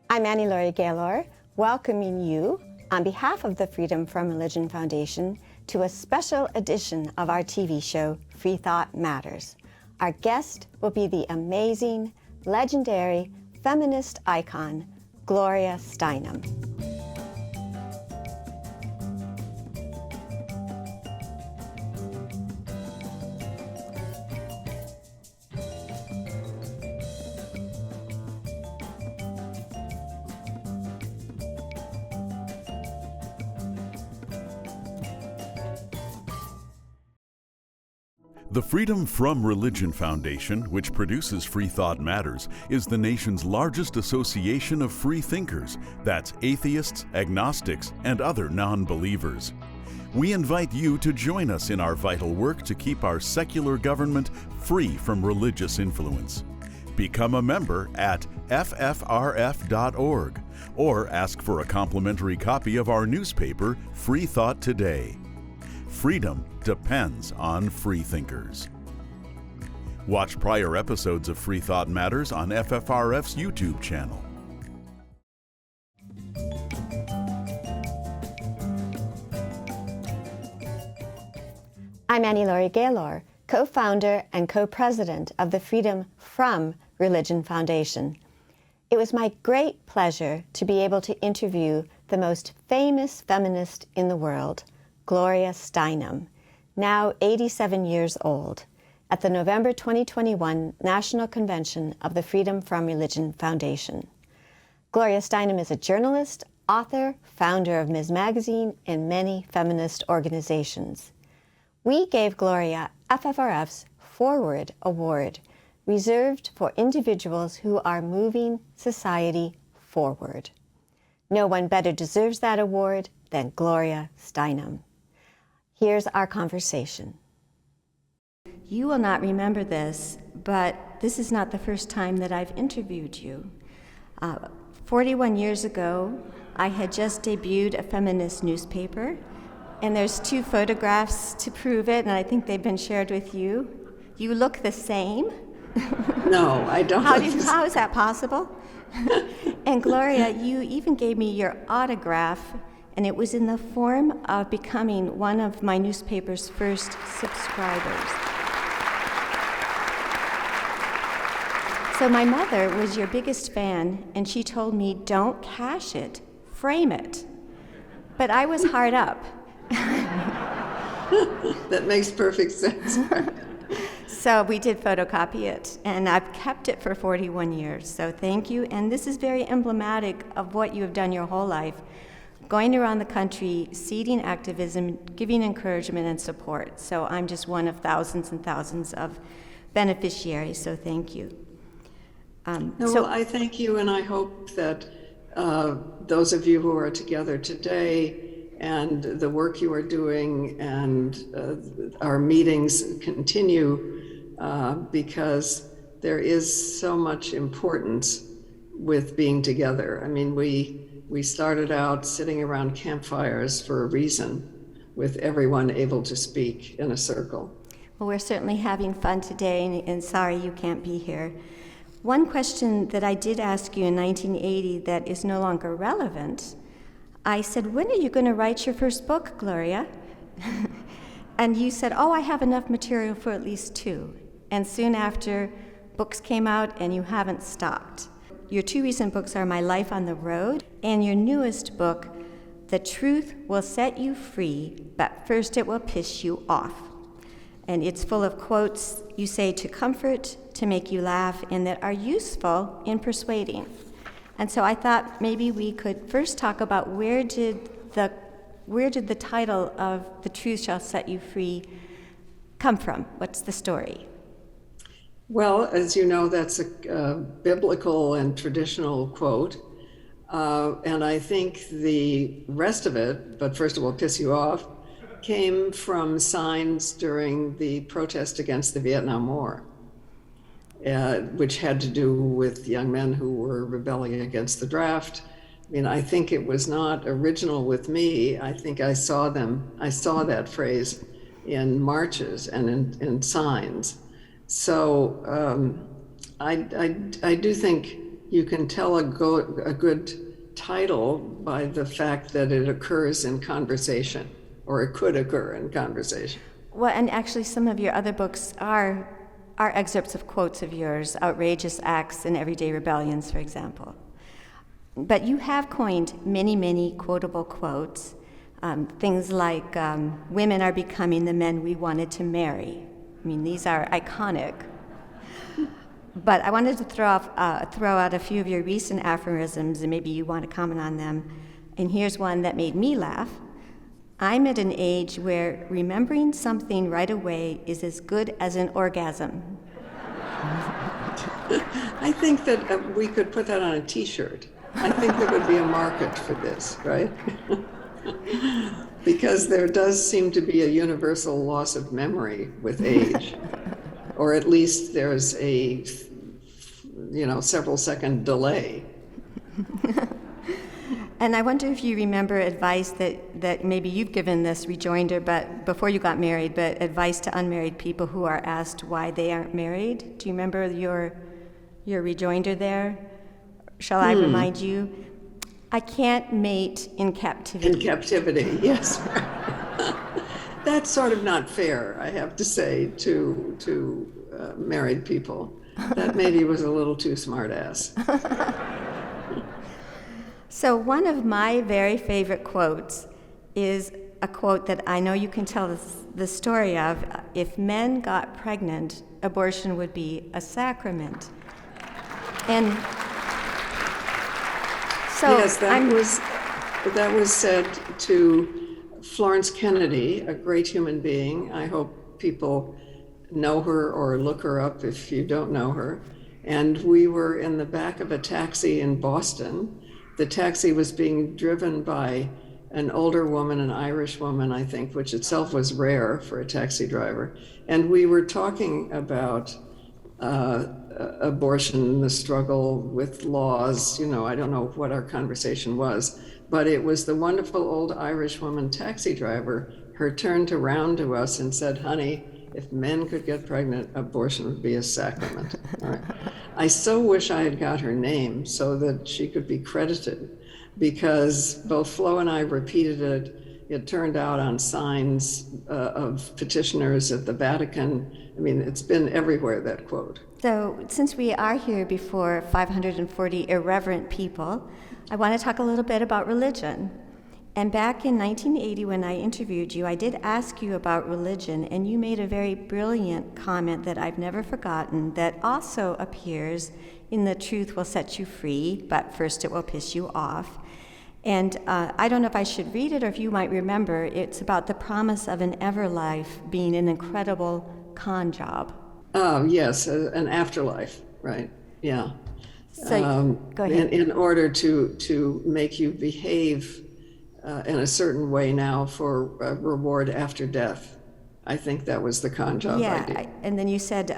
I'm Laurie Gaylor, welcoming you on behalf of the Freedom from Religion Foundation to a special edition of our TV show, Freethought Matters. Our guest will be the amazing, legendary feminist icon, Gloria Steinem. The Freedom from Religion Foundation, which produces Freethought Matters, is the nation's largest association of free thinkers. That's atheists, agnostics, and other non-believers. We invite you to join us in our vital work to keep our secular government free from religious influence. Become a member at FFRF.org or ask for a complimentary copy of our newspaper, Freethought Today. Freedom depends on freethinkers. Watch prior episodes of Freethought Matters on FFRF's YouTube channel. I'm Laurie Gaylor, co-founder and co-president of the Freedom from Religion Foundation. It was my great pleasure to be able to interview the most famous feminist in the world, Gloria Steinem, now 87 years old, at the November 2021 National Convention of the Freedom from Religion Foundation. Gloria Steinem is a journalist, author, founder of Ms. Magazine, and many feminist organizations. We gave Gloria FFRF's Forward Award, reserved for individuals who are moving society forward. No one better deserves that award than Gloria Steinem. Here's our conversation. You will not remember this, but this is not the first time that I've interviewed you. 41 years ago, I had just debuted a feminist newspaper, and there's 2 photographs to prove it, and I think they've been shared with you. You look the same. No, I don't. How is that possible? And Gloria, you even gave me your autograph, and it was in the form of becoming one of my newspaper's first subscribers. So my mother was your biggest fan, and she told me, don't cash it, frame it. But I was hard up. That makes perfect sense. So we did photocopy it, and I've kept it for 41 years. So thank you, and this is very emblematic of what you have done your whole life, going around the country, seeding activism, giving encouragement and support. So I'm just one of thousands and thousands of beneficiaries, so thank you. Well, I thank you, and I hope that those of you who are together today and the work you are doing and our meetings continue because there is so much importance with being together. I mean, we started out sitting around campfires for a reason, with everyone able to speak in a circle. Well, we're certainly having fun today, and sorry you can't be here. One question that I did ask you in 1980 that is no longer relevant, I said, when are you going to write your first book, Gloria? And you said, I have enough material for at least 2. And soon after, books came out, and you haven't stopped. Your 2 recent books are My Life on the Road, and your newest book, The Truth Will Set You Free, but First It Will Piss You Off. And it's full of quotes you say to comfort, to make you laugh, and that are useful in persuading. And so I thought maybe we could first talk about where did the title of The Truth Shall Set You Free come from? What's the story? Well, as you know, that's a biblical and traditional quote. And I think the rest of it, but first of all, piss you off, came from signs during the protest against the Vietnam War, which had to do with young men who were rebelling against the draft. I mean, I think it was not original with me. I think I saw that phrase in marches and in signs. So I do think you can tell a good title by the fact that it occurs in conversation, or it could occur in conversation. Well, and actually some of your other books are excerpts of quotes of yours, Outrageous Acts and Everyday Rebellions, for example. But you have coined many, many quotable quotes, things like, women are becoming the men we wanted to marry. I mean, these are iconic. But I wanted to throw out a few of your recent aphorisms, and maybe you want to comment on them. And here's one that made me laugh. I'm at an age where remembering something right away is as good as an orgasm. I think that we could put that on a T-shirt. I think there would be a market for this, right? Because there does seem to be a universal loss of memory with age, or at least there's a, several second delay. And I wonder if you remember advice that maybe you've given this rejoinder, but before you got married, but advice to unmarried people who are asked why they aren't married. Do you remember your rejoinder there? Shall I remind you? I can't mate in captivity. In captivity, yes. That's sort of not fair, I have to say, to married people. That maybe was a little too smart-ass. So one of my very favorite quotes is a quote that I know you can tell the story of. If men got pregnant, abortion would be a sacrament. And so yes, that was said to Florence Kennedy, a great human being. I hope people know her or look her up if you don't know her. And we were in the back of a taxi in Boston. The taxi was being driven by an older woman, an Irish woman, I think, which itself was rare for a taxi driver. And we were talking about abortion, the struggle with laws. I don't know what our conversation was, but it was the wonderful old Irish woman taxi driver. Her turned around to us and said, "Honey, if men could get pregnant, abortion would be a sacrament." All right. I so wish I had got her name so that she could be credited, because both Flo and I repeated it. It turned out on signs of petitioners at the Vatican. I mean, it's been everywhere, that quote. So since we are here before 540 irreverent people, I want to talk a little bit about religion. And back in 1980, when I interviewed you, I did ask you about religion, and you made a very brilliant comment that I've never forgotten, that also appears in The Truth Will Set You Free, but first it will piss you off. And I don't know if I should read it or if you might remember. It's about the promise of an everlife being an incredible con job. Oh, yes, an afterlife, right, yeah. So go ahead. In order to make you behave in a certain way now for reward after death. I think that was the con job idea. And then you said,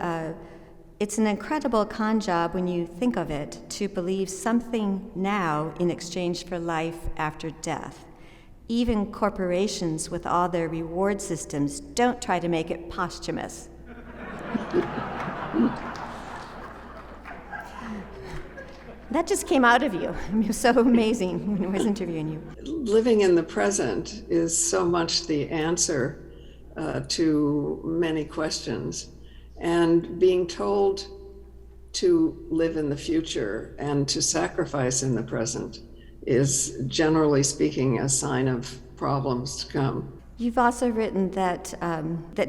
it's an incredible con job when you think of it, to believe something now in exchange for life after death. Even corporations with all their reward systems don't try to make it posthumous. That just came out of you. I mean, it was so amazing when I was interviewing you. Living in the present is so much the answer to many questions. And being told to live in the future and to sacrifice in the present is, generally speaking, a sign of problems to come. You've also written that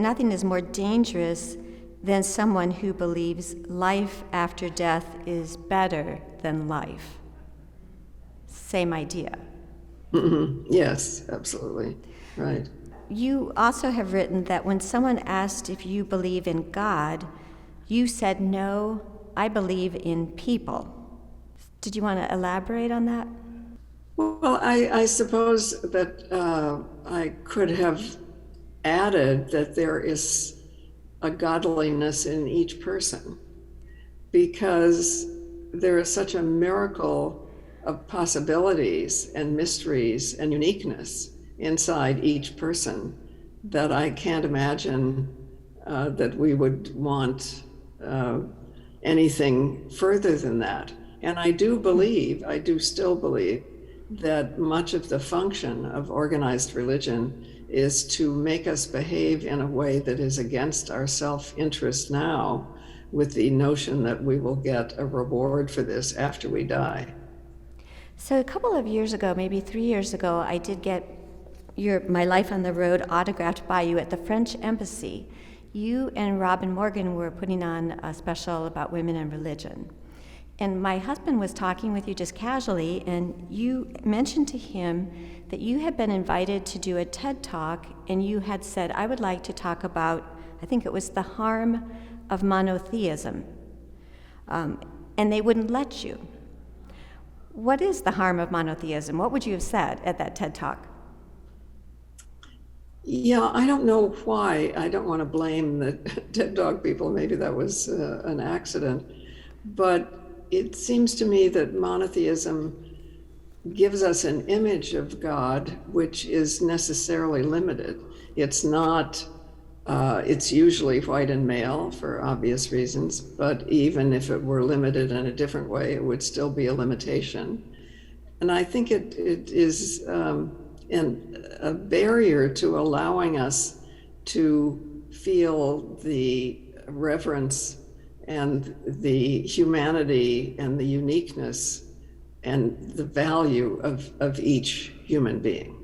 nothing is more dangerous than someone who believes life after death is better than life. Same idea. Mm-hmm. Yes, absolutely. Right. You also have written that when someone asked if you believe in God, you said, "No, I believe in people." Did you want to elaborate on that? Well, I suppose that I could have added that there is a godliness in each person, because there is such a miracle of possibilities and mysteries and uniqueness inside each person that I can't imagine that we would want anything further than that. And I do still believe, that much of the function of organized religion is to make us behave in a way that is against our self-interest now, with the notion that we will get a reward for this after we die. So a couple of years ago, maybe 3 years ago, I did get My Life on the Road autographed by you at the French Embassy. You and Robin Morgan were putting on a special about women and religion. And my husband was talking with you just casually, and you mentioned to him that you had been invited to do a TED Talk, and you had said, I would like to talk about, I think it was the harm of monotheism. And they wouldn't let you. What is the harm of monotheism? What would you have said at that TED Talk? Yeah, I don't know why. I don't want to blame the TED Talk people. Maybe that was an accident. But it seems to me that monotheism gives us an image of God which is necessarily limited. It's not, it's usually white and male for obvious reasons, but even if it were limited in a different way, it would still be a limitation. And I think it is a barrier to allowing us to feel the reverence and the humanity and the uniqueness and the value of each human being.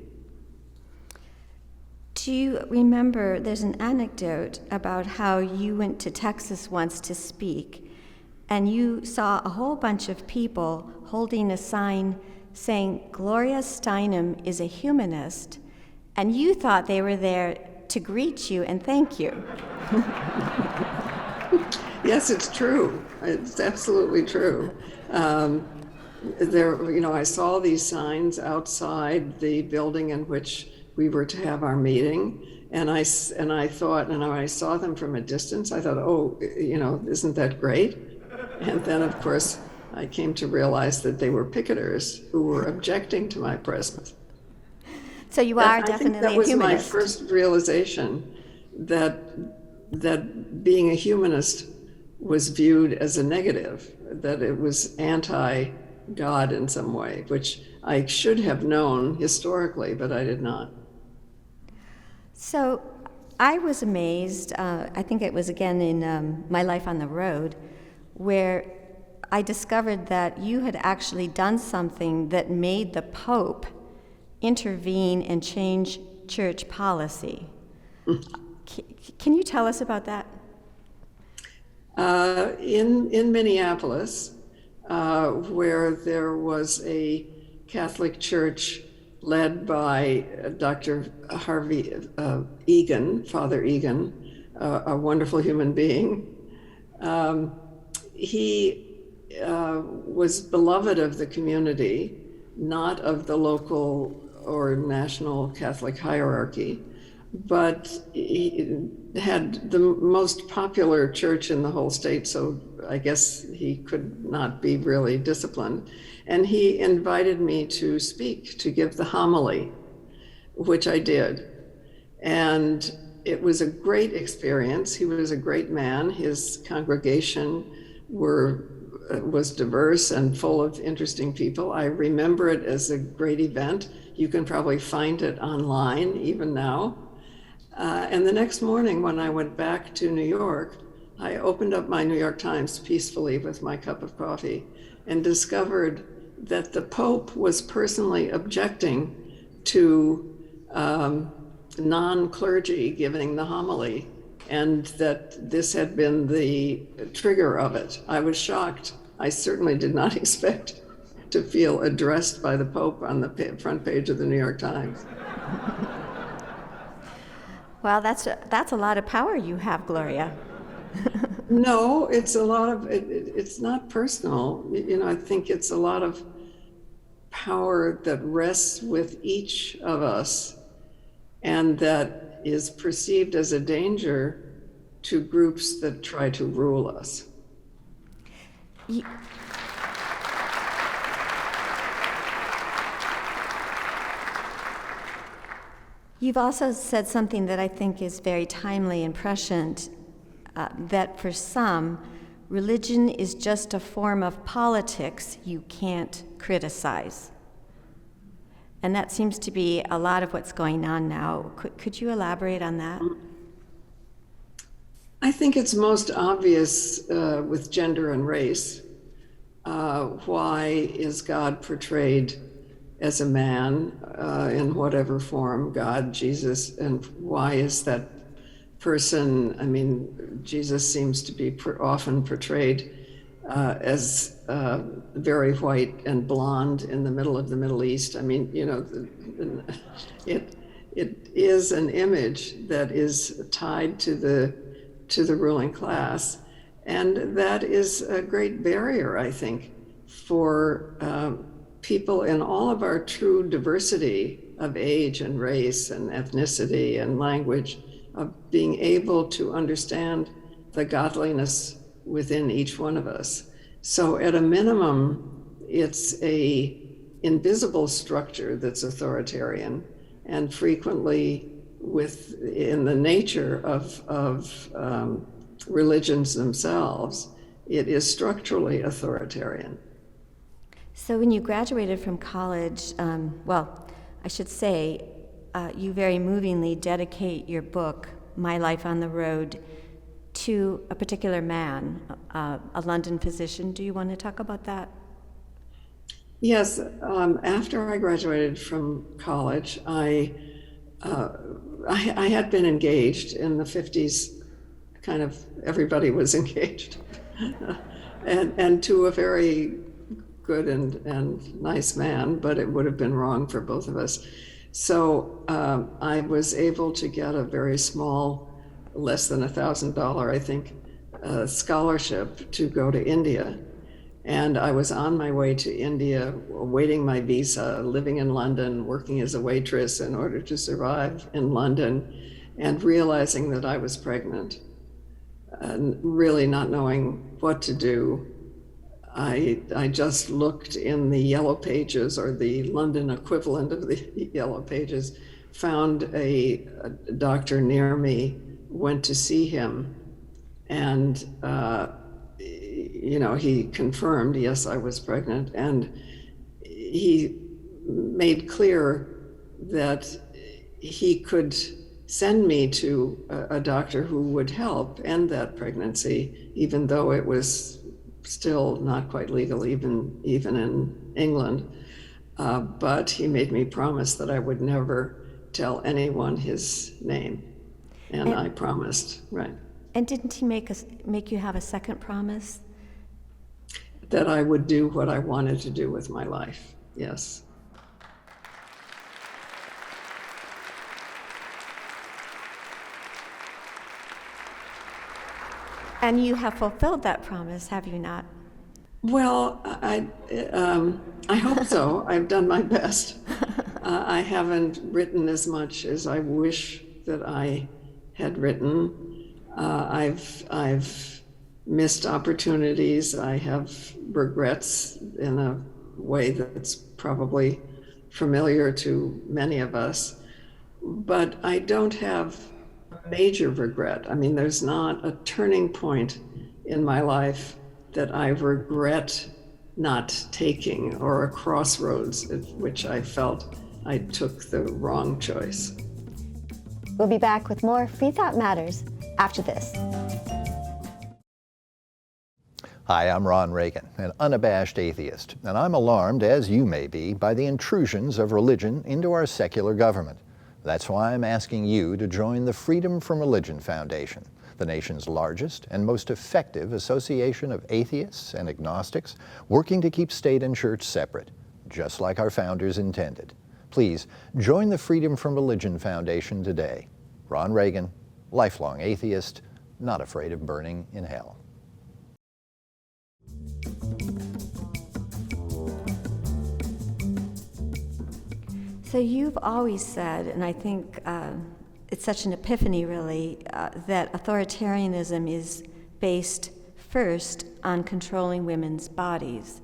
Do you remember, there's an anecdote about how you went to Texas once to speak, and you saw a whole bunch of people holding a sign saying, Gloria Steinem is a humanist, and you thought they were there to greet you and thank you. Yes, it's true. It's absolutely true. I saw these signs outside the building in which we were to have our meeting, and I thought, and when I saw them from a distance, I thought, oh, isn't that great? And then, of course, I came to realize that they were picketers who were objecting to my presence. So you are I definitely think that a was humanist. my first realization that being a humanist was viewed as a negative, that it was anti-God in some way, which I should have known historically, but I did not. So I was amazed, I think it was again in My Life on the Road, where I discovered that you had actually done something that made the Pope intervene and change church policy. Can you tell us about that? In Minneapolis, where there was a Catholic church led by Dr. Harvey Egan, Father Egan, a wonderful human being. He was beloved of the community, not of the local or national Catholic hierarchy, but he had the most popular church in the whole state, so I guess he could not be really disciplined. And he invited me to speak, to give the homily, which I did. And it was a great experience. He was a great man. His congregation was diverse and full of interesting people. I remember it as a great event. You can probably find it online even now. And the next morning when I went back to New York, I opened up my New York Times peacefully with my cup of coffee and discovered that the Pope was personally objecting to non-clergy giving the homily, and that this had been the trigger of it. I was shocked. I certainly did not expect to feel addressed by the Pope on the front page of the New York Times. Well, that's a lot of power you have, Gloria. No, it's a lot of, it's not personal. I think it's a lot of power that rests with each of us and that is perceived as a danger to groups that try to rule us. You've also said something that I think is very timely and prescient, that for some, religion is just a form of politics you can't criticize. And that seems to be a lot of what's going on now. Could you elaborate on that? I think it's most obvious with gender and race. Why is God portrayed as a man in whatever form, God, Jesus, and why is that person, I mean, Jesus seems to be often portrayed as very white and blonde in the middle of the Middle East. I mean, you know, it is an image that is tied to the ruling class, and that is a great barrier, I think, for people in all of our true diversity of age and race and ethnicity and language, of being able to understand the godliness within each one of us. So at a minimum, it's a invisible structure that's authoritarian, and frequently in the nature of religions themselves, it is structurally authoritarian. So when you graduated from college, well, I should say, you very movingly dedicate your book, My Life on the Road, to a particular man, a London physician. Do you want to talk about that? Yes. After I graduated from college, I had been engaged in the 50s. Kind of everybody was engaged, and to a very good and nice man, but it would have been wrong for both of us. So I was able to get a very small, less than $1,000, I think, scholarship to go to India. And I was on my way to India, awaiting my visa, living in London, working as a waitress in order to survive in London, and realizing that I was pregnant, and really not knowing what to do. I just looked in the Yellow Pages, or the London equivalent of the Yellow Pages, found a doctor near me, went to see him, and you know, he confirmed, yes, I was pregnant, and he made clear that he could send me to a doctor who would help end that pregnancy, even though it was still not quite legal, even in England. But he made me promise that I would never tell anyone his name, and I promised, right. And didn't he make you have a second promise? That I would do what I wanted to do with my life, yes. And you have fulfilled that promise, have you not? Well, I hope so. I've done my best. I haven't written as much as I wish that I had written. I've missed opportunities. I have regrets in a way that's probably familiar to many of us. But I don't have a major regret. I mean, there's not a turning point in my life that I regret not taking, or a crossroads at which I felt I took the wrong choice. We'll be back with more Freethought Matters after this. Hi, I'm Ron Reagan, an unabashed atheist, and I'm alarmed, as you may be, by the intrusions of religion into our secular government. That's why I'm asking you to join the Freedom from Religion Foundation, the nation's largest and most effective association of atheists and agnostics working to keep state and church separate, just like our founders intended. Please join the Freedom from Religion Foundation today. Ron Reagan, lifelong atheist, not afraid of burning in hell. So you've always said, and I think it's such an epiphany really, that authoritarianism is based first on controlling women's bodies.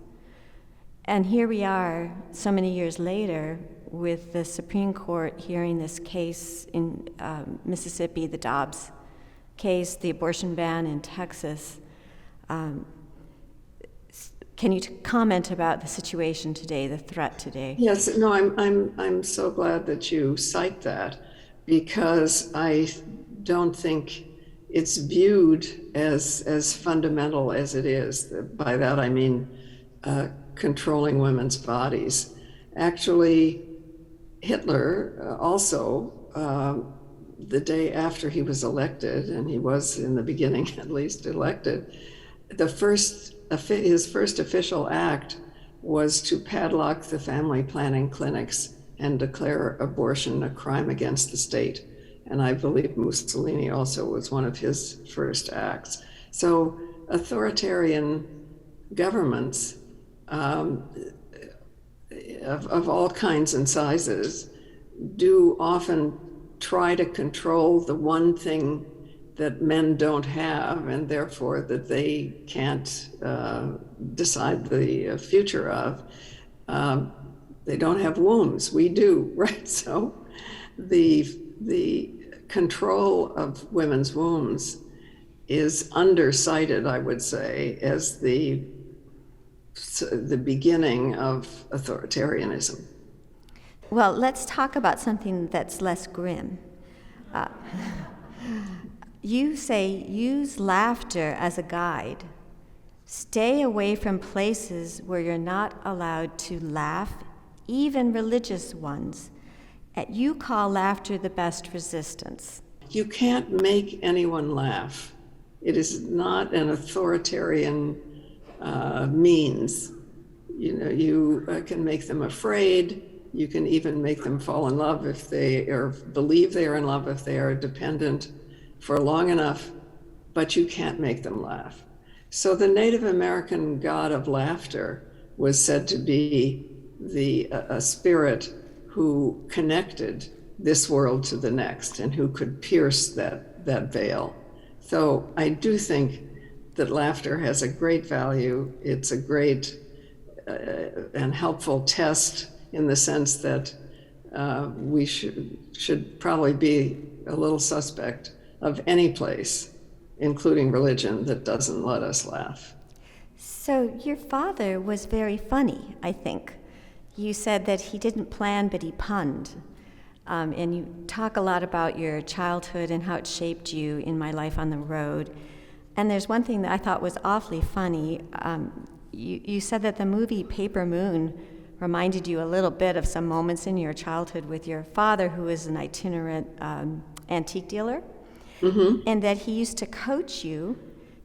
And here we are so many years later with the Supreme Court hearing this case in Mississippi, the Dobbs case, the abortion ban in Texas. Can you comment about the situation today, the threat today? Yes, no, I'm so glad that you cite that, because I don't think it's viewed as fundamental as it is. By that I mean controlling women's bodies. Actually, Hitler also, the day after he was elected, and he was in the beginning at least elected, his first official act was to padlock the family planning clinics and declare abortion a crime against the state. And I believe Mussolini also was one of his first acts. So authoritarian governments of all kinds and sizes do often try to control the one thing that men don't have, and therefore that they can't decide the future of. They don't have wombs. We do, right? So the control of women's wombs is undercited, I would say, as the beginning of authoritarianism. Well, let's talk about something that's less grim. You say use laughter as a guide. Stay away from places where you're not allowed to laugh, even religious ones. You call laughter the best resistance. You can't make anyone laugh. It is not an authoritarian means. You know, you can make them afraid. You can even make them fall in love if they, or believe they are in love if they are dependent for long enough, but you can't make them laugh. So the Native American god of laughter was said to be a spirit who connected this world to the next and who could pierce that veil. So I do think that laughter has a great value. It's a great and helpful test in the sense that we should probably be a little suspect of any place, including religion, that doesn't let us laugh. So your father was very funny, I think. You said that he didn't plan, but he punned. And you talk a lot about your childhood and how it shaped you in My Life on the Road. And there's one thing that I thought was awfully funny. You said that the movie Paper Moon reminded you a little bit of some moments in your childhood with your father, who was an itinerant antique dealer. Mm-hmm. And that he used to coach you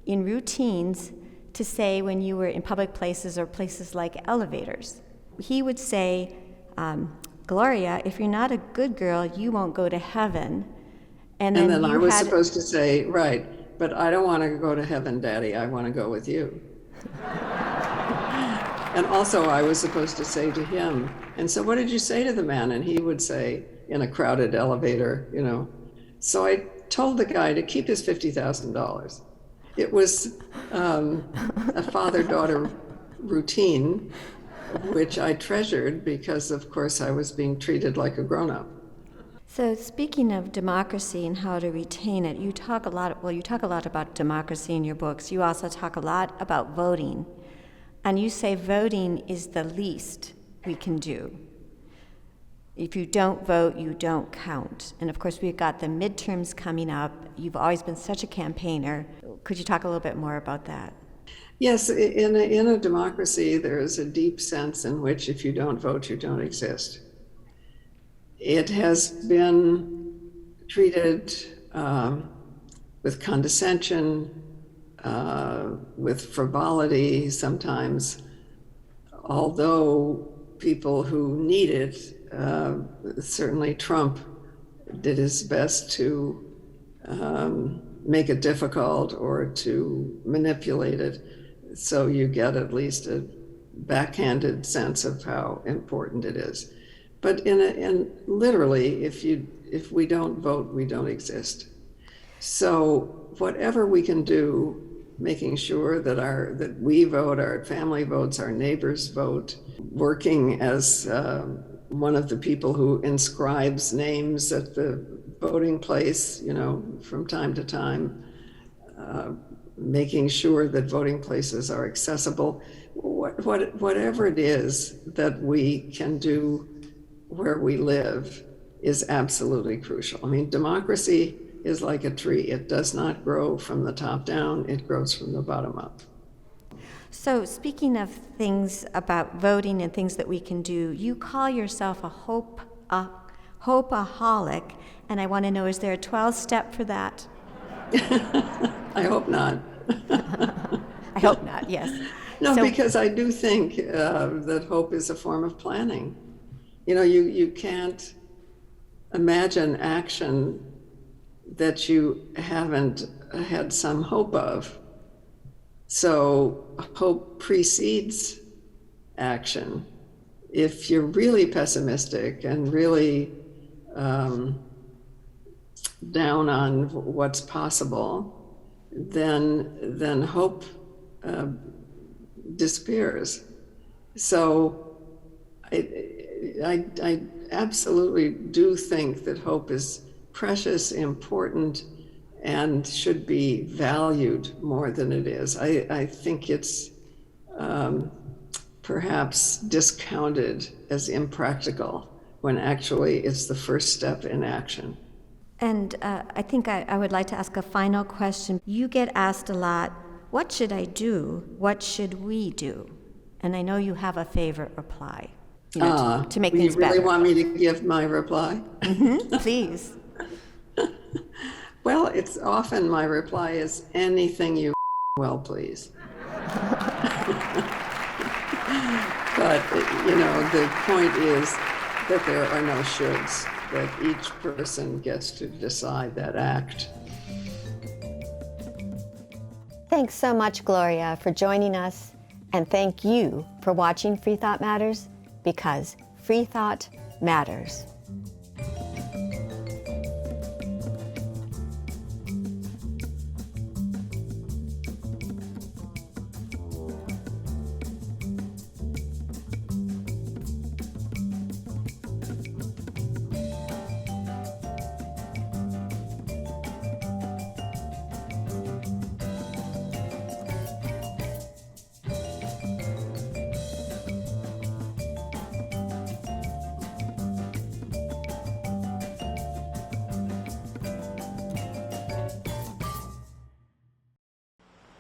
in routines to say when you were in public places or places like elevators. He would say, Gloria, if you're not a good girl, you won't go to heaven. And then I was supposed to say, right, but I don't want to go to heaven, Daddy. I want to go with you. And also I was supposed to say to him, and so what did you say to the man? And he would say, in a crowded elevator, you know. So I told the guy to keep his $50,000. It was a father-daughter routine, which I treasured because, of course, I was being treated like a grown-up. So speaking of democracy and how to retain it, you talk a lot about democracy in your books. You also talk a lot about voting. And you say voting is the least we can do. If you don't vote, you don't count. And of course, we've got the midterms coming up. You've always been such a campaigner. Could you talk a little bit more about that? Yes, in a democracy, there is a deep sense in which if you don't vote, you don't exist. It has been treated with condescension, with frivolity sometimes, although people who need it, certainly Trump did his best to make it difficult or to manipulate it, so you get at least a backhanded sense of how important it is. But in literally, if we don't vote, we don't exist. So whatever we can do, making sure that we vote, our family votes, our neighbors vote, working as one of the people who inscribes names at the voting place, you know, from time to time, making sure that voting places are accessible, whatever it is that we can do where we live is absolutely crucial. I mean, democracy is like a tree. It does not grow from the top down, it grows from the bottom up. So speaking of things about voting and things that we can do, you call yourself a hope-a-holic, and I want to know, is there a 12-step for that? I hope not. I hope not, yes. No, because I do think that hope is a form of planning. You know, you can't imagine action that you haven't had some hope of. So hope precedes action. If you're really pessimistic and really down on what's possible, then hope disappears. So I absolutely do think that hope is precious, important, and should be valued more than it is. I think it's perhaps discounted as impractical when actually it's the first step in action. And I think I would like to ask a final question. You get asked a lot, what should I do? What should we do? And I know you have a favorite reply, to make things better. You really want me to give my reply? Mm-hmm, please. Well, it's often my reply is anything you well, please. But, the point is that there are no shoulds, that each person gets to decide that act. Thanks so much, Gloria, for joining us. And thank you for watching Freethought Matters, because Freethought matters.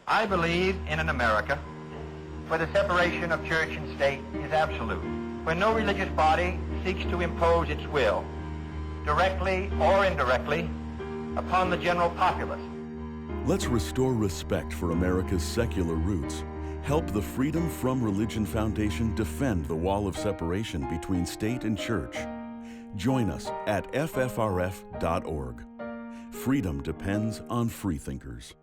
I believe in an America where the separation of church and state is absolute, where no religious body seeks to impose its will, directly or indirectly, upon the general populace. Let's restore respect for America's secular roots. Help the Freedom from Religion Foundation defend the wall of separation between state and church. Join us at FFRF.org. Freedom depends on freethinkers.